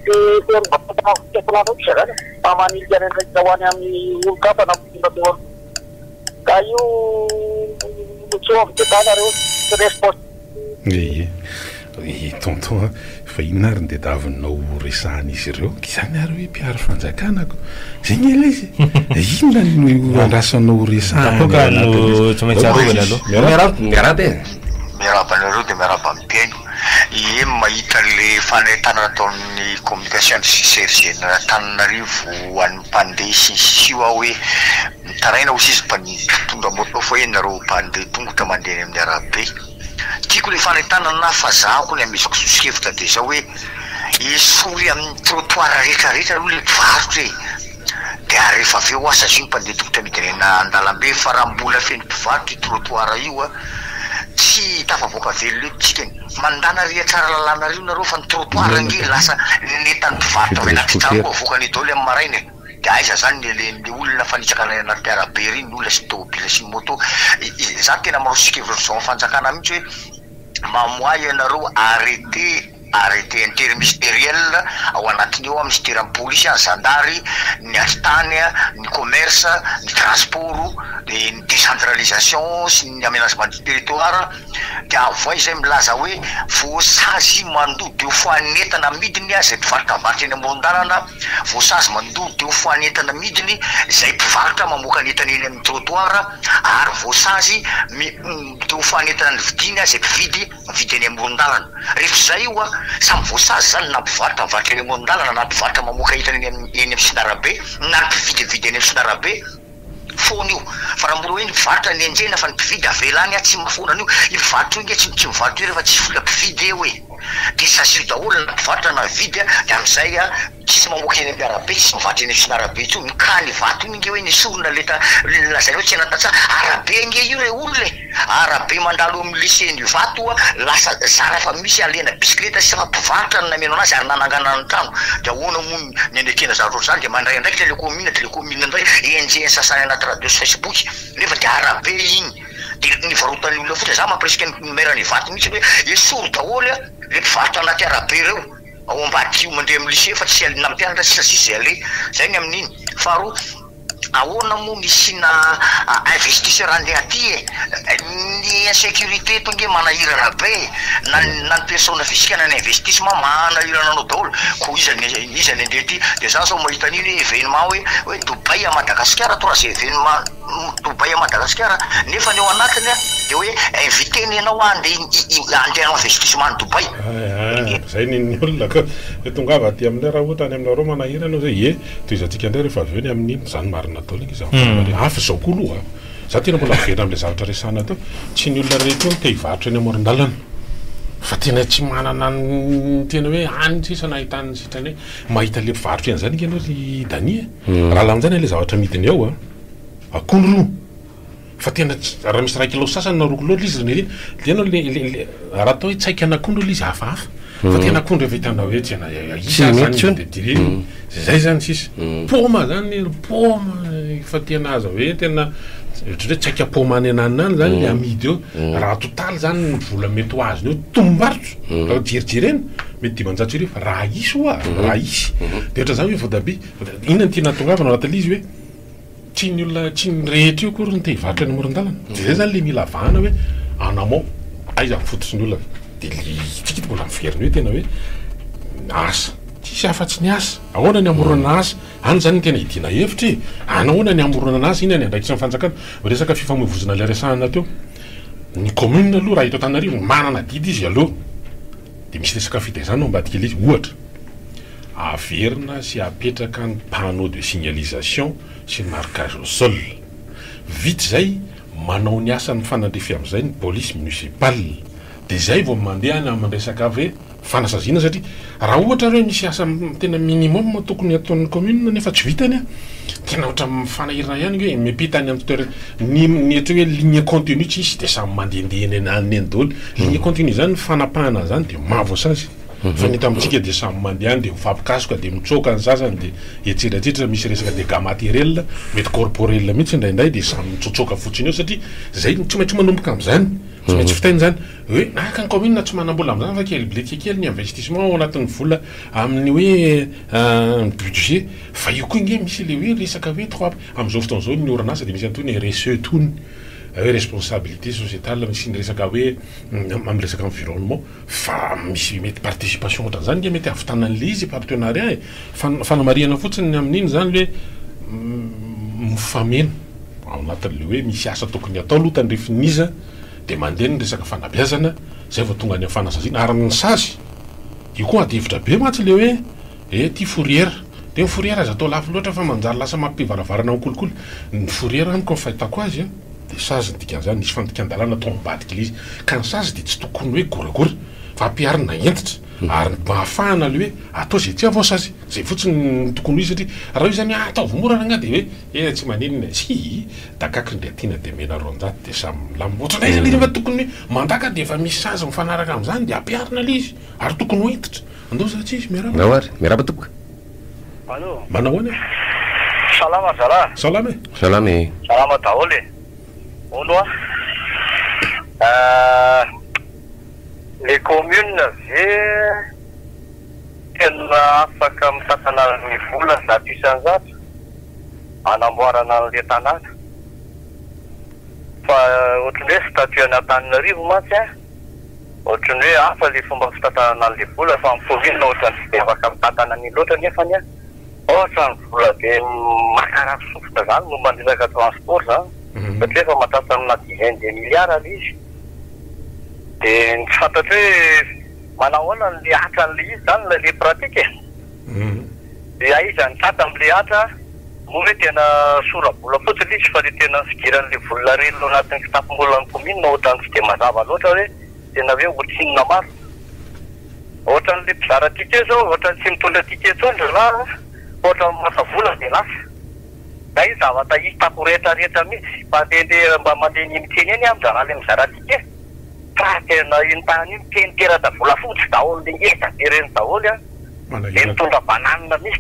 dia ferovatenana tekolana isa zany mamanilika rendraiky hoany amin'ny olokapa na mitondra ka io tsy ovidetana reo resposte tonton fa inona ary dia davinao resahana izy ireo izany ary hoe mpiaro fanjakanako zay ny ela izy inona no andrasanao resahana tsy maintsy arovana aloha miaraba miarabanareo dia miaraba mipeno mahita le fanahitana ataon'ny communication sergena Tananarivo an'ny mpandeha sisy io aho hoe mitaraina aussi izy mpitondra moto fa eny nareo mpandeha tongotra mandeha amin'ny arabe tiako le fanahitana na fazahako ny amisako sosikevitra dia zao hoe isory amin'ny trottoir rehetrarehetra aloha le mpivarotra dia rehefa avy eo asa zio mpandeha tongotra midirena an-dalambe fa raha mbola feno mpivarotra io trottoir io tsy tafavoaka velo eo tsikany mandana ria tsara lalànareo nareo fa ny trottoir nge lasa netany mpivarotra avy anaty trano koa avoakany daoly amin'ny maraina dia aiza zany le olona fanitsaka anaty arabe reny ny olona sy tômobila sy ny moto zany tena maro sikevitra zao fanjakana mihitsy hoe mamoay ianareo arrêté interministériel ao anatiny eo amin'ny ministère polisy ny zandary ny asitany ny commerce ny transport ny décentralisation sy ny aménagement du territoire dia avoay izay milaza hoe voasazy mandody eo foanetana midiny zay mpivarotra varotra eny ambondalana voasazy mandody eo foanetana midiny zay mpivarotra mamoaka netana eny amin'ny trottoir ary voasazy teo foanetana ny vidiny zay mpividy eny ambondalana rehefa zay io samy voasazy zany na mpivarotra mivarotra eny ambondalana na mpivarotra mamoaka entana eny amin'ny sinarabe na mpividy eny amin'ny sinarabe fony io fa raha mbola hoe ny mpivarotra ny enjena fa ny mpividy avelany tsy mafonana io mpivarotra io nge tsy mivarotra io rehefa tsy fola mpividy eo hoe dia sasiro daholo na mpivarotra na vidy dia amin'izay tsisy mamoaka eny amin'ny arabe tsisy mivarotra eny amin'ny sinarabe itsio mikany vato iny nge hoe nisorona lazareo tsy anatatsa arabe nge io re olona arabe mandalo amin'ny lycée-ny vato lasa zara fa misy alena bisikleta sy mpivarotra nameno anazy ary nanangana ny trano dia ahoana moa ny andekena zareo zany dia mandray ndraiky telekomina ndray enjeny sasany anaty radio sy Facebook nefa dia arabe iny dia nivarotany olona fotsy za mampresika ny numera ny vato mihitsy hoe esoro daholo le mpivarotra anaty arabe reo ao ambadikio mandeha amin'ny lycée fa tsy nampianatra sy sasisy zay ale zay ny amin'iny faharoa ahoana moa misina investisseur andeha aty ny insécurité tonge manahirana be na ny personne physique na ny investissement manahirana anao daholo ko izany andeha ty de za sao mahita an'iny événement hoe Dubaï à Madagascar troisième événement Dubaï à Madagascar nefa ny ao anatiny de hoe invité ny anao andeha investissement Dubaï zay ny olona ka tongava aty aminay raha ohatra any aminareo manahirana anao zay toy izatsika indray rehefa avy eo ny amin'iny zany marina tao iny izy hafa zao koa aloha za tena mbola vera am'le zavatra resana tao tsy ny olona rehetra te hivarotra eny amoron-dalana fa tena tsy manana tena hoe any sisa nahitany sitrany hoe mahita le mpivarotra eny zany ianao ry Dania raha lamin'izany le zavatra midiny ao akondro fa tena raha misy 1 kilo sasany na 2 kilo izy tena raha atao hoe tsaika anakondro izy hafahafa fa tena akondro efa hitana hoe tena isa zany de dire zay zany sisa poma zany poma fa tena aza hoe tena hoe tsaika poma any ananany zany le amidy eo raha totaly zany vola mety ho azony eo tombarotra raha jerijerena mety 500 arivo raha isy hoa raha isy de ohatra zany hoe voatabia inona ny tiana tongavana anaty izy hoe tsy ny olona tsy ny rehetra io kory ny te hivarotra ny amoron-dalana de zay zany le mila vahana hoe anamao aiza mifototsy ny olona de tsika mbola miveriny hoe tena hoe asa tsisy afa-tsy ny asa ahoana ny amorona asa any zany tena hidina hevitra anahoana ny amorona asa iny any andraikitra ny fanjakana resaka fifamoivoizana le resahana teo ny commune aloha raha hita Antananarivo manana didy izy aloha de misy resaka fitaizana ambadika izy ohatra averina sy apetraka ny panneau de signalisation sy ny marquage au sol vite zay manao ny asa ny fanandrefy am'izay ny police municipale de zay vao mandeha na mandresaka hoe fanasazina satria raha ohatra hoe misy asa tena minimum tokony ataon'ny commune nefa tsy vitany tena ohatra mifanahirana ihany hoe mipita any amin'ny toerana ny ohatra hoe ligne continue tsy isy de samy mandehandeha eny any daholo ligne continue zany fanapahana zany de mavoasazy fa ny eto amintsika de samy mandeha any de mifampikasoka de mitsoka ny sasany de etsetratritra misy resaka dégâts matériel mety corporel mihitsy indraindray de samy mitsotsoka fotsiny eo satria zay tsy maintsy manomboka am'izany tsy maintsy fitainy zany hoe naka ny commune tsy manambola am'izany fa kely bilety kely ny investissement ao anatin'ny vola amin'ny hoe budget fa io koa inge misy le hoe resaka hoe trois am'izao fotoana zao ny orinasa de misy antony RSE tony hoe responsabilité sociétale misy ny resaka hoe amin'ny resaka environnement fa misy mety participation ohatra zany nge mety avitanan'le izy partenariat fanamariana fotsiny amin'iny zany hoe mifamena ao anatin'le hoe misy asa tokony atao aloha tandrefiniza de mandeha ny resaka fanabeazana zay vao tonga any amin'ny fanasazina ary ny sazy io koa adevitra be matsy le hoe ty fourrière de ny fourrière aza atao lafo loatra fa manjary lasa mampivaravarana ny kolikoly ny fourrière any koa fahitako azy de sazy dikan'izany nisy fandikan-dalana atao mibadika le izy ka ny sazy de tsy tokony hoe goragora fa ampiarina entitra ary mahafahana le hoe atao zay tsy avao sazy zay fotsiny tokony izy satria raha io zany ataovy morana nga de hoe tsy maninona sy dakaky ndre tiana de mena ronjaty de samy milamina ohatranay izy le fa tokony mandaka de efa misy sazy mifanaraka am'izany de ampiarina le izy ary tokony ho entitra andao za tsy izy miaraba tokoka manao any salama zara salama salama daholo olo les communes ve tena afaka mitatana ny vola zato isanjato anamboarana an'le tanàna fa ohatrany hoe statuena Antananarivo matsy ohatrany hoe hafa le fomba fitatana an'le vola fa amin'ny commune ohatrany tsy de afaka mitatana ny loatra nefa ny ohatra ny vola de makarary sofotra zany momba ny resaka transport zany satria efa matatra amina dizaine de milliards izy de ny tsy fantatra hoe manahoana le atra n'le izy zany le pratique de aiza ny tata am'le atra moa hoe tena sora-bola fotsiny izy fa le tena fidiran'le vola reny anatin'ny fitapim-bola ny commune ohatrany tsy de mazava loatra hoe tena hoe otsinina maro ohatran'le mpizara ticket zao ohatrany tsy mitondra ticket tsondra na ohatrany masa vola de lasa da izy zavatra hitako rehetrarehetra mihitsy mandehandeha mba mandeha ny miteny eny am'zara le mizara ticket fa tena iny tany iny teniterada vola fotsy daholo le eta de reny daholo de mitondra bananina misy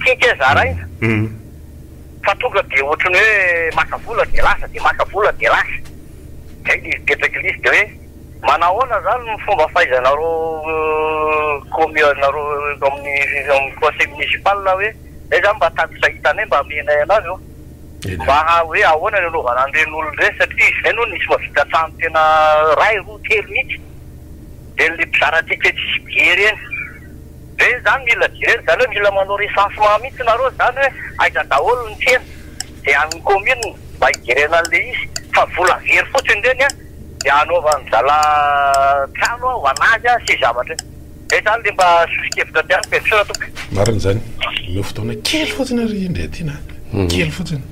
ticket zara iny fa tonga de ohatrany hoe maka vola de lasa de maka vola de lasa zay de izy petraky lisy de hoe manahoana zany ny fomba fahaizanareo commune-nareo amin'ny conseil municipal hoe zay zany mba tatitra hitanay mba amenay anazy mba hoe ahoana ny anaovana an'iren'olo ndray satria izay no nisy mavita trano tena ray roa telo mihitsy de le mpizaratsika tsisy bihery eny de zany mila jereny zany hoe mila manao recensement mihitsy nareo zany hoe aiza daholo ny tsena de amin'ny commune mba hijerena an'le izy fa vola very fotsiny reny a de anaovany zala trano ho anazy a sy zavatra de zany le mba sosikevitra ty any pesera toka mariny zany meo fotoana kely fotsiny ary indray tena kely fotsiny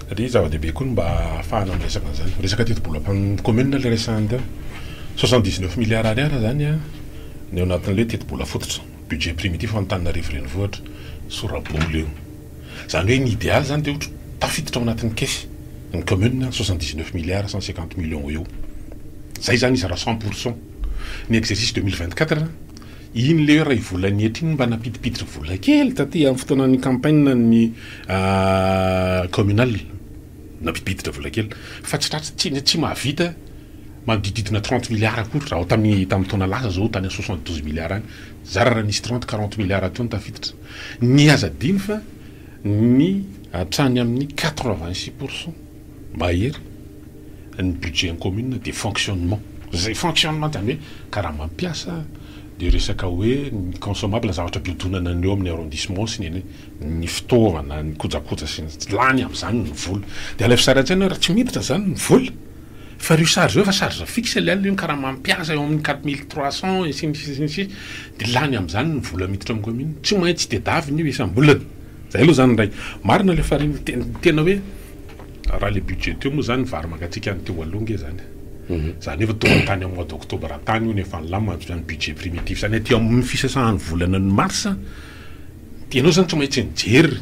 satria zava-dehibe koa mba ahafahana miresaka an'izany resaka tetobola commune le resany teo 79 milliards ariara zany a ny eo anatin'le tetobola fototra budget primitif Antananarivo renivohitra Sorabola eo zany hoe ny idéal zany de ohatra tafiditra ao anatin'ny kesy ny commune 79 milliards 150 millions eo zay zany izy raha 100% ny exercice 2024 iny le hoe raha ivolany etra iny mba napidipiditra vola kely taty amin'ny fotoanan'ny campagne ny communal napidipiditra vola kely fa tsy mahavita manodididina 30 milliards akory raha tamin'ny taona lasa zao tany 72 milliards any zara raha nisy 30-40 milliards atao ny tafiditra ny azadiny fa ny hatrany amin'ny 86% mahery ny budget commune de fonctionnement zay fonctionnement zany hoe karaha mampiasa de resaka hoe ny consommable zavatra biodonana ny eo amin'ny arrondissement sy ny fitaovana ny kojakoja sy lany amin'izany ny vola de alefy saratsana raha tsy miditra zany ny vola fa rio charge eo fa charge fixe le io karaha mampiasa eo amin'ny 4300 et ainsi de lany amin'izany ny vola miditra amin'ny commune tsy maintsy de daviny io isam-bolana zay aloha zany ray marina le fariny tena hoe raha le budget teo moa zany vary mangatsika ny teo alonga zany zany efa tonga tany amin'ny mois d'octobre tany io nefa lama zany budget primitif zany aty amin'ny fisasahan'ny volana ny marsa tianao zany tsy maintsy nijery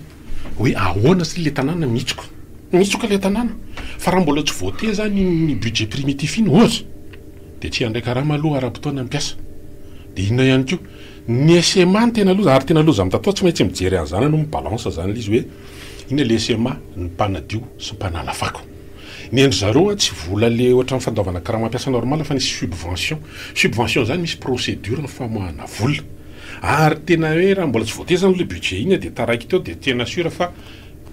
hoe ahoana sy le tanàna mitsoka le tanàna fa raha mbola tsy voate zany ny budget primitif iny ohatra de tsy andraika raha maloha ara-potoana ampiasa de inona ihany koa ny SMA ny tena aloha ary tena aloha zany tatoa tsy maintsy mijery an'izany anao mibalansa zany izy hoe ina le SMA ny mpanadio sy mpanala fako ny endry zareo tsy vola le ohatra ny fandaovana karaha mampiasa normal fa nisy subvention zany misy procédure ny famoahana vola ary tena hoe raha mbola tsy voate zany le budget iny de taraiky teo de tena sura fa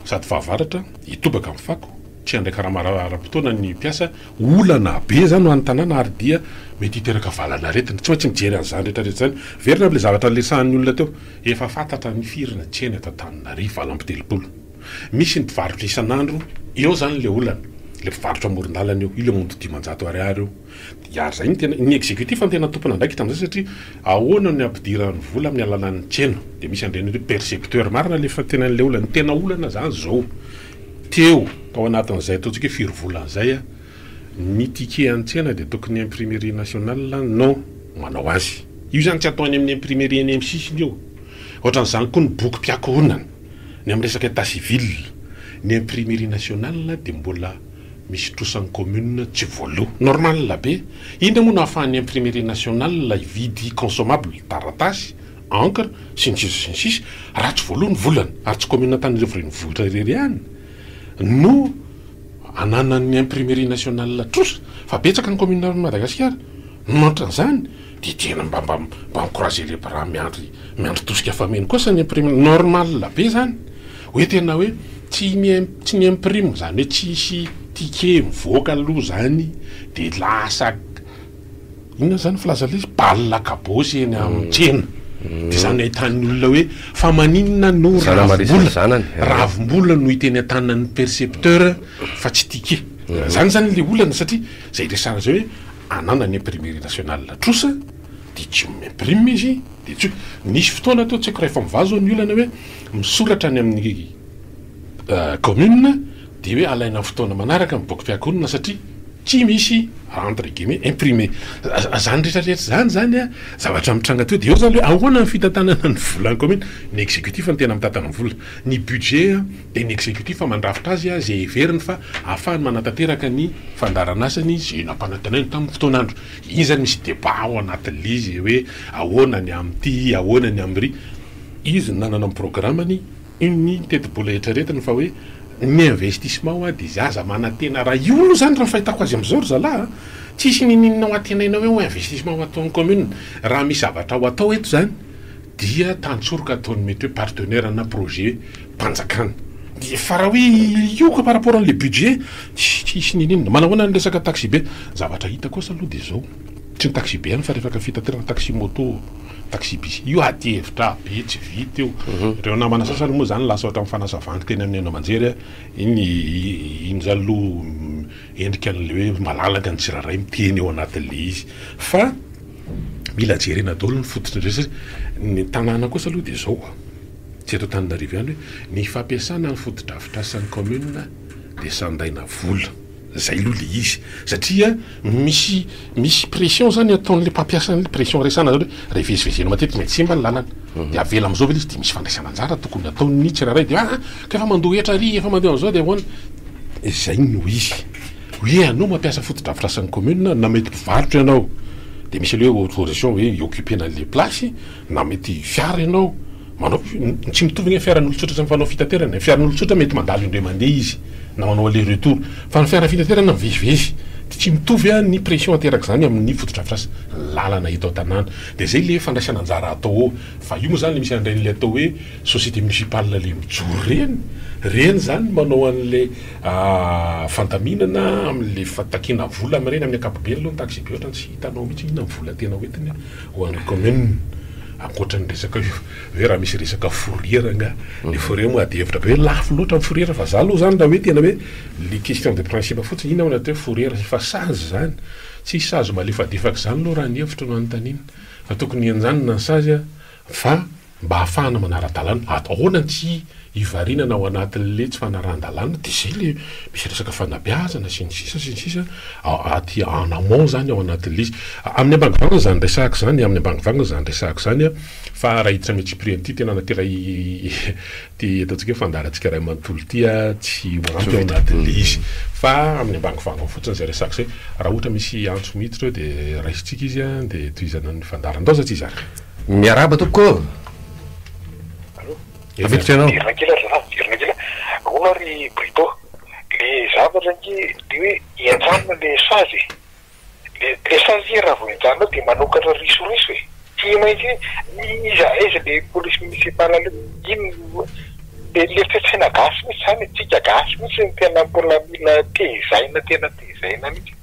sady fahavaratra hitobaka amin'ny fako tsy andraika raha mara-potoana ny mpiasa olana be zany ho an'ny tanàna ary dia mety hiteraka valana aretina tsy maintsy mijery an'izany rehetrarehetra zany verina le zavatra lesahan'ny olona teo efa fantatra ny firina tsena eto Antananarivo valam-pitelopolo misy ny mpivarotra isan'andro eo zany le olana le mpivarotra amoron-dalana eo ile mondo 500 ariary eo ary zay ny tena ny exécutif ny tena tompona ndraiky tam'izay satria ahoana ny ampidirany vola amin'ny alalan'ny tsena de misy andreny hoe percepteur marina le fa tena le olana tena olana zany zao teo tao anatin'izay ataontsika hoe firy volan'izay a ny ticket an-tsena de tokony imprimerie nationale non manao azy io zany tsy ataony amin'ny imprimerie ny M6 io ohatran'izany koa ny boky mpiakonana ny amin'ny resaka état civil ny imprimerie nationale de mbola misy trosan'ny commune tsy voaloha normal be indra moa no ahafahan'ny imprimerie nationale la vidy consommable taratasy encre sy ny sisa raha tsy voaloha ny volana ary tsy commune Antananarivo renivohitra irery ihany no ananan'ny imprimerie nationale trosa fa betsaka ny commune Madagasikara nohatran'izany de tena mba encourager le bras miandry tosika fameny kosa ny imprimerie normal be zany hoe tena hoe tsy ny imprime zany hoe tsisy ticket mivoaka aloha zany de lasa inona zany filaza le balina kabosy eny amin'ny tsena de zany ahitan'ny olona hoe fa maninona no ravimbola no hiteny atanan'ny percepteur fa tsy ticket zany le olana satria zay resana zay hoe anana ny imprimerie nationale trosa de tsy imprime izy de tsy nisy fotoana atao tsy haiko rehefa mivazo ny olana hoe misoratra any amin'ny commune de hoe alaina fotoana manaraka miboky mpiakonina satria tsy misy entre guillemets imprimé zany rehetrarehetra zany a zavatra mitranga teo de eo zany hoe ahoana ny fitantanana ny vola ny commune ny exécutif ny tena mitantana ny vola ny budget de ny exécutif mandrafitra azy a zay heveriny fa ahafahany manatanteraka ny fandaranasany zay nampanantenainy tamin'ny fotoanandro iny zany misy débat ao anatin'izy hoe ahoana ny am'ty ahoana ny am'ry izy nanana amin'ny programmany ny tetibola rehetrarehetany fa hoe ny investissement de zaza manatena raha io aloha zany raha fahitako azy am'izao ry zalahy tsisy ninina ho atenaina hoe investissement ho atao amin'ny commune raha misy zavatra ho atao eto zany dia tantsoroka ataony mety hoe partenaire na projet mpanjakana fa raha hoe ioka par rapport an'le budget tsisy ninina manahoana ny resaka taxi be zavatra hita kosa aloha de zao tsy ny taxi be any fa rehefa ka fitaterana taxi moto taxi bis io aty hevitra be tsy vita eo reo namana sasany moa zany lasa ohatra mifanasa vangy teny amin'ny ano manjery iny zany aloha endrika an'le hoe malalaka ny tsiraray miteny eo anatin'le izy fa mila jerena daholo ny fototry ndresy ny tanàna kosa aloha de zao tsy eto Antananarivo ihany hoe ny fampiasana ny fotodrafitrasan'ny commune de sandaina vola zay aloha le izy satria misy pression zany ataon'le mpampiasa ny pression resana zao hoe revezivezena matetika mety simba ny lalana de avela am'izao vela izy de misy fandraisana anjara tokony atao ny tsiraray de ka efa mandoa etra ry efa mandeha an'izao de ahoana zay no izy hoe anao mampiasa fotodrafitrasan'ny commune na mety mpivarotra ianao de misy le hoe autorisation hoe occupena le place na mety fiara ianao manao tsy mitovy ny fiaran'olotsotra sy mifanao fitaterana fiaran'olotsotra mety mandalo indray mandeha izy na manao aller retour fa ny fiara fitaterana mivezivezy tsy mitovy ny pression ateraka zany amin'ny fotodrafitrasa lalana hita ao tanàna de zay le fandraisana anjara atao fa io moa zany le misy andrain'le atao hoe société municipale le mijoro reny zany manao an'le fandaminana am'le fatakina vola am'reny amin'ny ankapobeny aloha ny taxi be ohatra tsy hitanao mihitsy ina vola tena hoentiny ho an'ny commune ankoatra ny resaka hoe raha misy resaka fourrière nga le fourrière moa ady hevitra be hoe lafo loatra amin'ny fourrière fa za aloha zany raha hoe tena hoe le question de principe fotsiny ina hoe fourrière fa sazy zany tsy sazy malefadefaka zany aloha raha ny hevitra no antanina fa tokony anjany na sazy fa mba hahafahana manara-dalàna ahoana tsy ivarinana ao anatin'le tsy fanaran-dalàna de zay le misy resaka fanabeazana sy ny sisa aty en amont zany ao anatin'le izy amin'ny ambangivangana zany resahako zany amin'ny ambangivangana zany resahako zany fa raha hiditra ame tsy prix ty tena anaty ty ataontsika hoe fandaratsika ray manontolo ty tsy ampy ao anatin'le izy fa amin'ny ambangivangana fotsiny zay resahako zay raha ohatra misy antso miditra de raisitsika izy de toizana ny fandarandao satria izy ary miaraba toko Irna kila ona ry Brito le zavatra ngy de hoe ianjanona le sazy le sazy raha vao ianjanona de manokatra risoriso e ty maintsy iza aiza le police municipale iny de le fiasaina gasy mihitsy zany tsika gasy mihitsy ny tena mbola mila tezaina tena tezaina mihitsy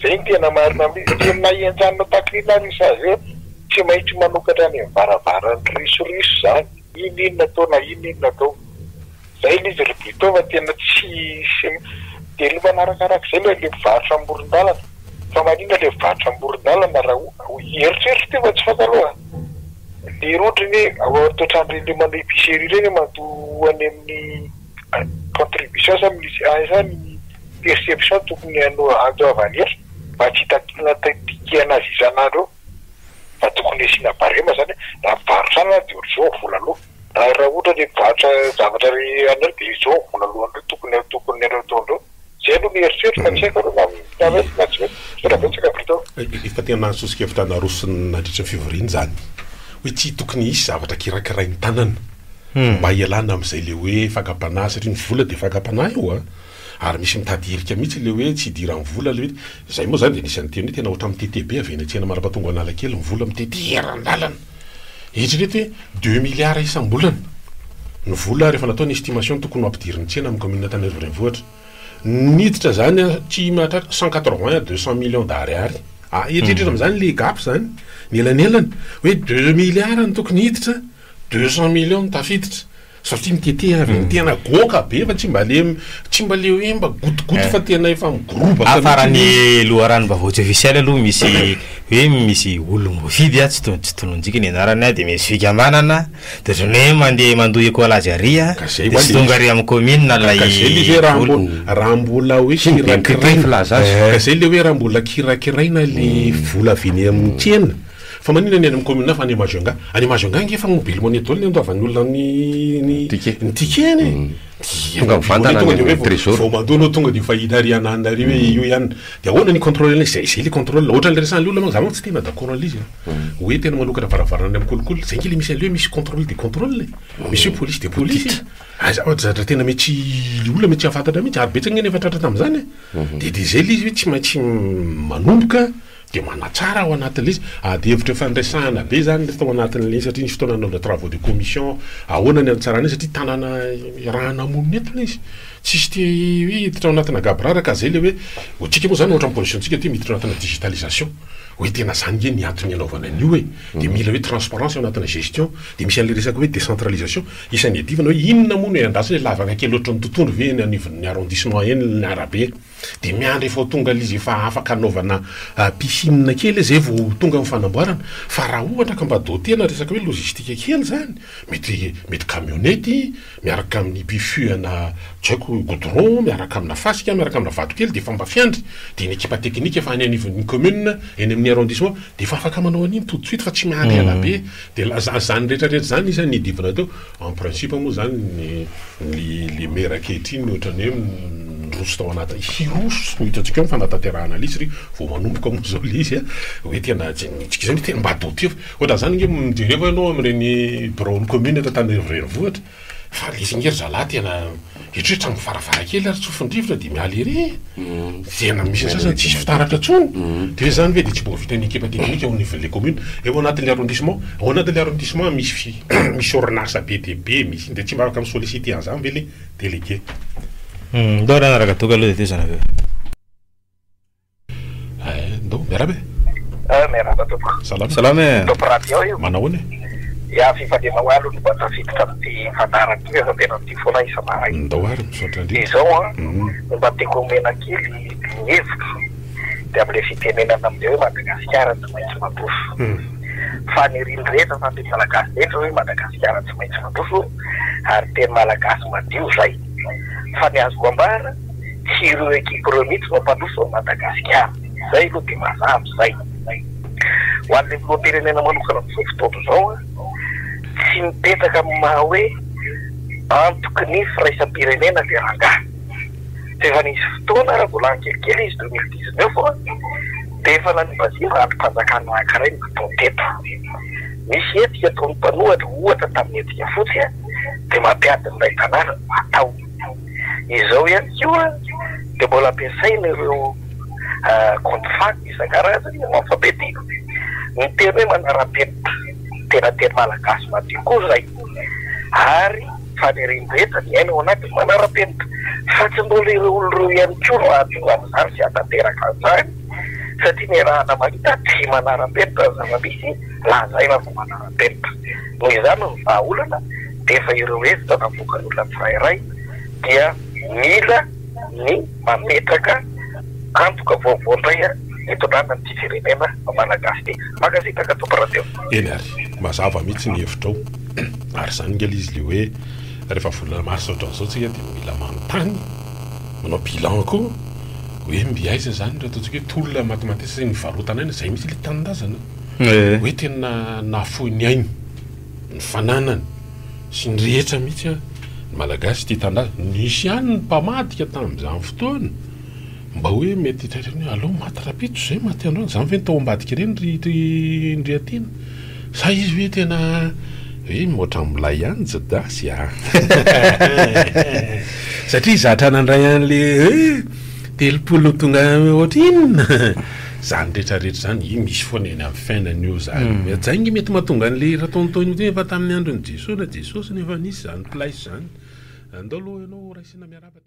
zay ny tena marina tena ianjanona taklina ry sazy tsy maintsy manokatra ny mivaravarany risoriso zany inona atao na inona atao zay le izy Brito fa tena tsy de le manarakaraka zay le mpivarotra amoron-dalana fa manina le mpivarotra amoron-dalana raha eritreritry ty fa tsy fataloha de rotrany toetrandry le manao épicerie reny mandoa any amin'ny contribution sa ny perception tokony andoavany ery mba tsy hitakina azy isan'andro fa tokony asina barema zany raha mivarotra ana de zao vola aloha raha ohatra le mivarotra zavatra anao de zao vola aloha andreo tokony anao ataondreo zay aloha mieritreritra fa tsy haiko aloha Brito efa tena nansosika hevitra narosiny nandritra fivoriana zany hoe tsy tokony isy zavatra kirakirainy tanana mba hialana am'izay le hoe fakapanahy satria ny vola de fakapanahy io ary misy mitady herika mihitsy le hoe tsy idiran'ny vola le hoe zay moa zany de nisy anteny hoe tena ohatra amin'ny TTB avy eny atsena marapatonga analakely ny vola miteteran-dalana eritrereto hoe 2 milliards isam-bolana ny vola rehefa natao ny estimation tokony ampidiriny tsena amin'ny commune Antananarivo renivohitra niditra zany tsy mahatratra 180 à 200 millions d'ariary eritreretra am'zany le gap zany ny elanelany hoe 2 milliards ny tokony hiditra 200 millions tafiditra satria mitete avy ny tena goka be fa tsy mba le hoe mba gotogoto fa tena efa migroba afarany loharano mba voatsy officiel aloha misy hoe misy olom-bofidy tsy tononjika ny anarany de misy fikambanana de zany hoe mandeha mandoa écolage ary de sy tonga ary amin'ny commune na lay raha mbola hoe kirakiraina zay le hoe raha mbola kirakiraina le vola aveny amin'ny tsena fa manina ny amin'ny commune fa any Majunga ngefa mobile money dolo ny andoavany olona ny tikeny tonga mivantana ny trésor vao mandono tonga de fahita ary ananary hoe io ihany de ahoana ny contrôle zay le contrôle ohatra le resan'le olona zany tsy tena d'accord izy hoe tena manokatra varavarana amin'ny kolokolo zay nge le misy an'le misy contrôle de contrôle misy police de police zatra tena mety olona mety afantatra mihitsy ary betsaka ngeny efa tratra tam'zany de zay le izy hoe tsy maintsy manomboka de manatsara ao anatin'le izy de hevitra fandraisana be zany tao anatin'le satria nisy fotoana nanao travaux de commission ahoana ny antsarana satria tanàna raha namonina etona izy tsisy ty hoe hiditra ao anatina gabraraka zay le hoe tsika moa zany ohatra positiontsika ty miditra ao anatina digitalisation hoe tena zany ge niantony anaovana an'io hoe de mila hoe transparence ao anatina gestion de misy an'le resaka hoe décentralisation isan'ny adivana hoe inona moa no andrasany hoe lavaka kely loatra ny tontolo ve ny anivon'ny arrondissement eny ny arabe de miandry efa tonga l'izy efa afaka anaovana piscine kely zay vao tonga amin'ny fanamboarana fa raha ohatra ka mba dotena resaka hoe logistique kely zany mety camionnette miaraka amin'ny pifuana tsy haiko goudron miaraka amina fasika miaraka amina vato kely de efa mba fiandry de ny équipe technique efa any anivon'ny commune eny amin'ny arrondissement de efa afaka manao an'iny tout de suite fa tsy miandry elabe de zany rehetrarehetra zany isan'ny divana teo en principe moa zany le maire ankehitriny ohatrany hoe roso tao anaty hiroso hitatsika hoe fanatanterahana lizy ry vao manomboka moa zao le izy hoe tena tsika zany tena mba doty ohatra zany nge mijereva ianao amin'ireny bureau commune eto Antananarivo fa le izy ngery zalahy tena eritreretra mivaravara kely ary tsofindrivotra de mialy ery tena misy sasany tsisy fitaratra tsony de zany hoe de tsy mbola vita ny équipe technique ao nivel'le commune eo anatin'le arrondissement ao anatin'le arrondissement misy orinasa be de be misy de tsy mba afaka misollicité an'zany ve le délégué ndo raha naraka toka aloha de tezana aveo ndo miarabe miaraba topo salame topo radio io manahoana ya fifandimao alo no mba tafiditra amin'ity fandarana ty efa tena amin'ity foana isa-mahay ndao ary misaotra andrina izao no mba tiako omena kely ny hevitro de amin'le fitenenana amin'le hoe Madagasikara tsy maintsy mandroso fa ny riny rehetra fa teny malagasy rehetra hoe Madagasikara tsy maintsy mandroso ary teny malagasy madio zay fa ny azoko ambara tsy ireo ekipe ireo mihitsy no mpandroso ao Madagasikara zay aloha de mazamy zay ho an'le filoham-pirenena manokana amin'izao fotoana zao tsy mipetaka amin'ny maha hoe antoky ny firaisam-pirenena le rangahy fa efa nisy fotoana raha mbola ankelikely izy 2019 de efa nanivaziro androm-panjakana anankiray ny natao teto misy etika ataon'ny mpanohatra ohatra tamin'ny etika fotsy de mampiady n'ilay tanàna atao izao ihany koa de mbola ampiasaina ireo contefact isan-karazany alphabétique ny teny hoe manara-penitra tena teny malagasy madio koa zay ary faniriny rehetra ny aina ao anaty manara-penitra fa tsy mbola ireo olon'ireo ihany koa no ahatonga amin'izany sy hatanteraka an'izany satria ny rahana mahita tsy manara-penitra zava-misy lazaina fa manara-penitra noho izany ny vahaolana de efa ireo hevitra navoaka ny olona tsirairay dia mila ny mametraka antoka vaovaondray hitondrana ny ty firenena malagasy ty makasitaka toparateo eny ary mazava mihitsy ny hevitra ao ary zany ngely izy le hoe rehefa volana mars ohatran'izao tsika de mila manontany manao bilan koa hoe mbiaiza zany re ataontsika hoe tolona matematisa ny varotana aina zay misy le tanindazana hoe tena nafoy ny ainy ny fananany sy ny rehetra mihitsy ny malagasy ty tandaza nisy ihany ny mpamadika tamin'izany fotoana mba hoe mety tratrany hoe aloha maty rapitro zay maty androany zany ve ny tao ambadika ireny ndry atiana sa izy hoe tena hoe moatra milay ihany jadasy satria zatra nandray an'le telopolo tonga ohatra inona zany rehetrarehetra zany misy foana eny amin'ny fiainan'io zany zay mety mahatonga an'le raha taontaony efa tamin'ny androny Jesosy na Jesosy nefa nisy zany place zany andao aloha ianao raisina miaraba